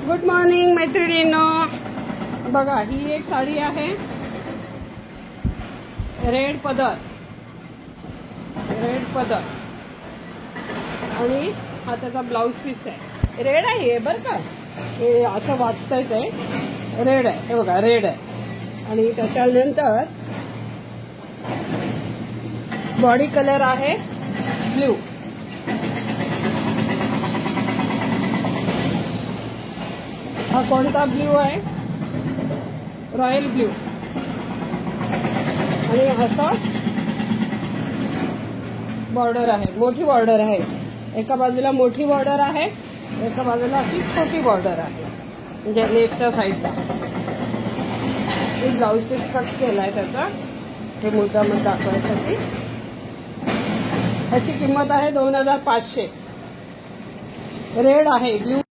Good morning मैत्रिणींनो, बघा ही एक साडी आहे, रेड पदर आणि हा त्याचा ब्लाउज पीस आहे. रेड आहे बरं का, हे असं वाटतंय ते रेड आहे. हे बघा रेड आहे आणि त्याच्यानंतर बॉडी कलर आहे ब्ल्यू. हा कोणता ब्ल्यू आहे? Royal blue. आणि असं बॉर्डर आहे, मोठी बॉर्डर आहे. एका बाजूला मोठी बॉर्डर आहे, एका बाजूला अशी छोटी बॉर्डर आहे, म्हणजे नेसच्या साईडला. एक ब्लाउज पीस कट केलाय त्याचा, हे मुद्दाम दाखवण्यासाठी. ह्याची किंमत आहे 2500. रेड आहे, ब्ल्यू